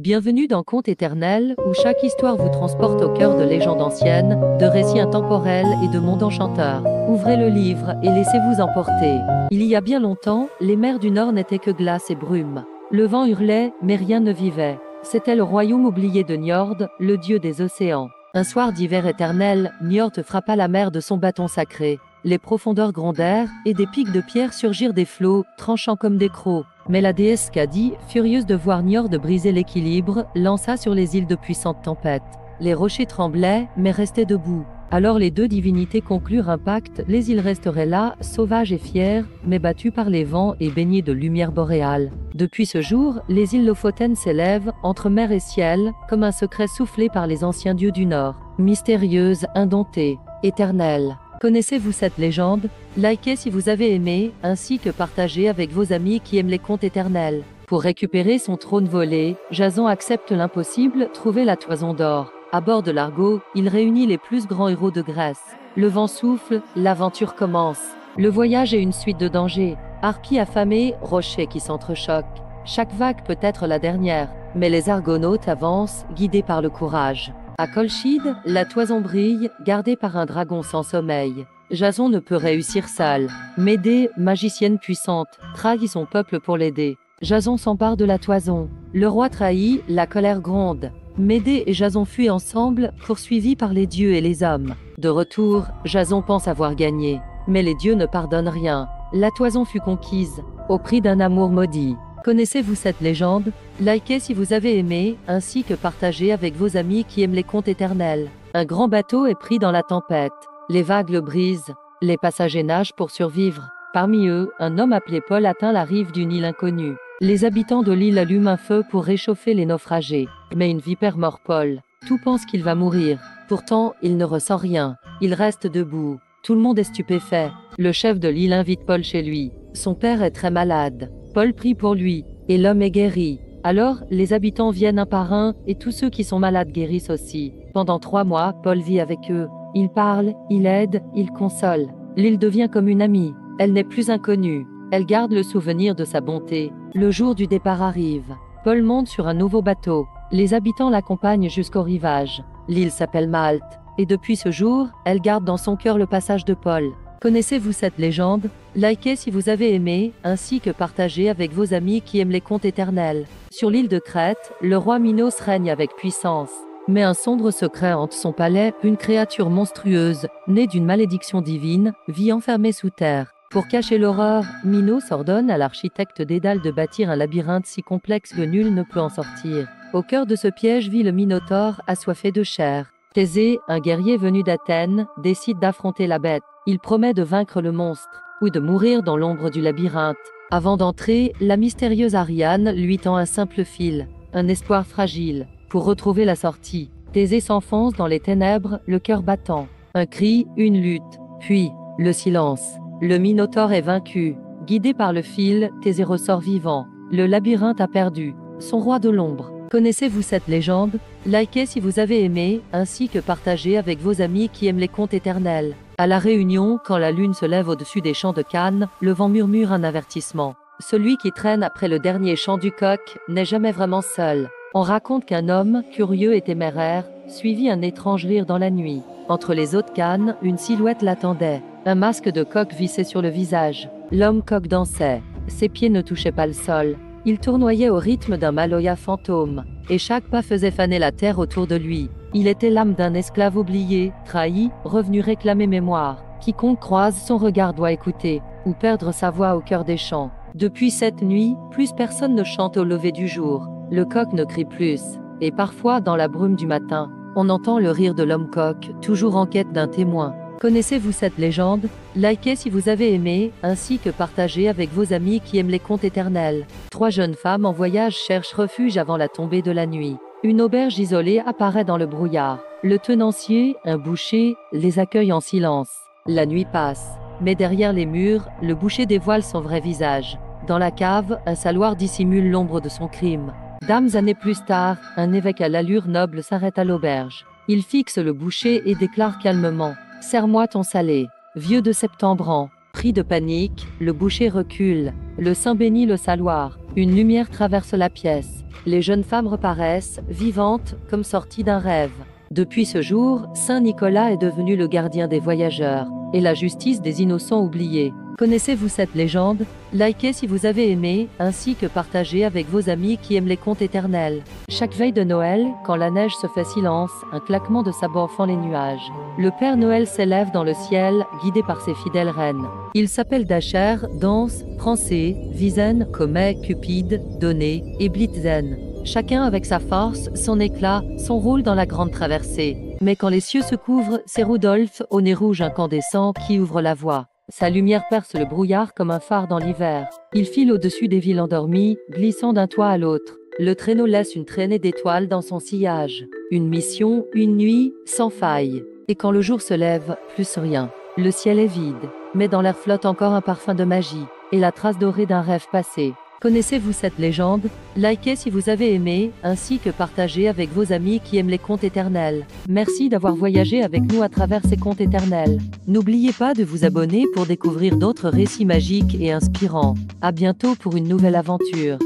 Bienvenue dans Contes éternels, où chaque histoire vous transporte au cœur de légendes anciennes, de récits intemporels et de mondes enchanteurs. Ouvrez le livre et laissez-vous emporter. Il y a bien longtemps, les mers du Nord n'étaient que glace et brume. Le vent hurlait, mais rien ne vivait. C'était le royaume oublié de Njord, le dieu des océans. Un soir d'hiver éternel, Njord frappa la mer de son bâton sacré. Les profondeurs grondèrent, et des pics de pierre surgirent des flots, tranchant comme des crocs. Mais la déesse Skadi, furieuse de voir Njord briser l'équilibre, lança sur les îles de puissantes tempêtes. Les rochers tremblaient, mais restaient debout. Alors les deux divinités conclurent un pacte, les îles resteraient là, sauvages et fières, mais battues par les vents et baignées de lumière boréale. Depuis ce jour, les îles Lofoten s'élèvent, entre mer et ciel, comme un secret soufflé par les anciens dieux du Nord. Mystérieuse, indomptée, éternelle. Connaissez-vous cette légende? Likez si vous avez aimé, ainsi que partagez avec vos amis qui aiment les contes éternels. Pour récupérer son trône volé, Jason accepte l'impossible, trouver la toison d'or. À bord de l'Argo, il réunit les plus grands héros de Grèce. Le vent souffle, l'aventure commence. Le voyage est une suite de dangers. Harpies affamées, rochers qui s'entrechoquent. Chaque vague peut être la dernière, mais les Argonautes avancent, guidés par le courage. À Colchide, la toison brille, gardée par un dragon sans sommeil. Jason ne peut réussir seul. Médée, magicienne puissante, trahit son peuple pour l'aider. Jason s'empare de la toison. Le roi trahi, la colère gronde. Médée et Jason fuient ensemble, poursuivis par les dieux et les hommes. De retour, Jason pense avoir gagné. Mais les dieux ne pardonnent rien. La toison fut conquise, au prix d'un amour maudit. Connaissez-vous cette légende? Likez si vous avez aimé, ainsi que partagez avec vos amis qui aiment les contes éternels. Un grand bateau est pris dans la tempête. Les vagues le brisent. Les passagers nagent pour survivre. Parmi eux, un homme appelé Paul atteint la rive d'une île inconnue. Les habitants de l'île allument un feu pour réchauffer les naufragés. Mais une vipère mord Paul. Tout pense qu'il va mourir. Pourtant, il ne ressent rien. Il reste debout. Tout le monde est stupéfait. Le chef de l'île invite Paul chez lui. Son père est très malade. Paul prie pour lui, et l'homme est guéri. Alors, les habitants viennent un par un, et tous ceux qui sont malades guérissent aussi. Pendant 3 mois, Paul vit avec eux. Il parle, il aide, il console. L'île devient comme une amie. Elle n'est plus inconnue. Elle garde le souvenir de sa bonté. Le jour du départ arrive. Paul monte sur un nouveau bateau. Les habitants l'accompagnent jusqu'au rivage. L'île s'appelle Malte. Et depuis ce jour, elle garde dans son cœur le passage de Paul. Connaissez-vous cette légende? Likez si vous avez aimé, ainsi que partagez avec vos amis qui aiment les contes éternels. Sur l'île de Crète, le roi Minos règne avec puissance. Mais un sombre secret hante son palais, une créature monstrueuse, née d'une malédiction divine, vit enfermée sous terre. Pour cacher l'horreur, Minos ordonne à l'architecte Dédale de bâtir un labyrinthe si complexe que nul ne peut en sortir. Au cœur de ce piège vit le Minotaure, assoiffé de chair. Thésée, un guerrier venu d'Athènes, décide d'affronter la bête. Il promet de vaincre le monstre, ou de mourir dans l'ombre du labyrinthe. Avant d'entrer, la mystérieuse Ariane lui tend un simple fil, un espoir fragile, pour retrouver la sortie. Thésée s'enfonce dans les ténèbres, le cœur battant. Un cri, une lutte, puis le silence. Le Minotaure est vaincu. Guidé par le fil, Thésée ressort vivant. Le labyrinthe a perdu son roi de l'ombre. Connaissez-vous cette légende? Likez si vous avez aimé, ainsi que partagez avec vos amis qui aiment les contes éternels. À la Réunion, quand la lune se lève au-dessus des champs de Cannes, le vent murmure un avertissement. Celui qui traîne après le dernier chant du coq n'est jamais vraiment seul. On raconte qu'un homme, curieux et téméraire, suivit un étrange rire dans la nuit. Entre les eaux de Cannes, une silhouette l'attendait. Un masque de coq vissait sur le visage. L'homme coq dansait. Ses pieds ne touchaient pas le sol. Il tournoyait au rythme d'un maloya fantôme, et chaque pas faisait faner la terre autour de lui. Il était l'âme d'un esclave oublié, trahi, revenu réclamer mémoire. Quiconque croise son regard doit écouter, ou perdre sa voix au cœur des champs. Depuis cette nuit, plus personne ne chante au lever du jour. Le coq ne crie plus, et parfois, dans la brume du matin, on entend le rire de l'homme coq, toujours en quête d'un témoin. Connaissez-vous cette légende? Likez si vous avez aimé, ainsi que partagez avec vos amis qui aiment les contes éternels. 3 jeunes femmes en voyage cherchent refuge avant la tombée de la nuit. Une auberge isolée apparaît dans le brouillard. Le tenancier, un boucher, les accueille en silence. La nuit passe, mais derrière les murs, le boucher dévoile son vrai visage. Dans la cave, un saloir dissimule l'ombre de son crime. Années plus tard, un évêque à l'allure noble s'arrête à l'auberge. Il fixe le boucher et déclare calmement: « Serre-moi ton salé. Vieux de septembre ans, cri de panique, le boucher recule. Le saint bénit le saloir. Une lumière traverse la pièce. Les jeunes femmes reparaissent, vivantes, comme sorties d'un rêve. Depuis ce jour, Saint Nicolas est devenu le gardien des voyageurs et la justice des innocents oubliés. Connaissez-vous cette légende? Likez si vous avez aimé, ainsi que partagez avec vos amis qui aiment les contes éternels. Chaque veille de Noël, quand la neige se fait silence, un claquement de sabots fend les nuages. Le Père Noël s'élève dans le ciel, guidé par ses fidèles reines. Il s'appelle Dasher, Danse, Prancé, Wiesen, Comet, Cupide, Donné et Blitzen. Chacun avec sa force, son éclat, son rôle dans la grande traversée. Mais quand les cieux se couvrent, c'est Rudolph, au nez rouge incandescent, qui ouvre la voie. Sa lumière perce le brouillard comme un phare dans l'hiver. Il file au-dessus des villes endormies, glissant d'un toit à l'autre. Le traîneau laisse une traînée d'étoiles dans son sillage. Une mission, une nuit, sans faille. Et quand le jour se lève, plus rien. Le ciel est vide, mais dans l'air flotte encore un parfum de magie, et la trace dorée d'un rêve passé. Connaissez-vous cette légende? Likez si vous avez aimé, ainsi que partagez avec vos amis qui aiment les contes éternels. Merci d'avoir voyagé avec nous à travers ces contes éternels. N'oubliez pas de vous abonner pour découvrir d'autres récits magiques et inspirants. À bientôt pour une nouvelle aventure.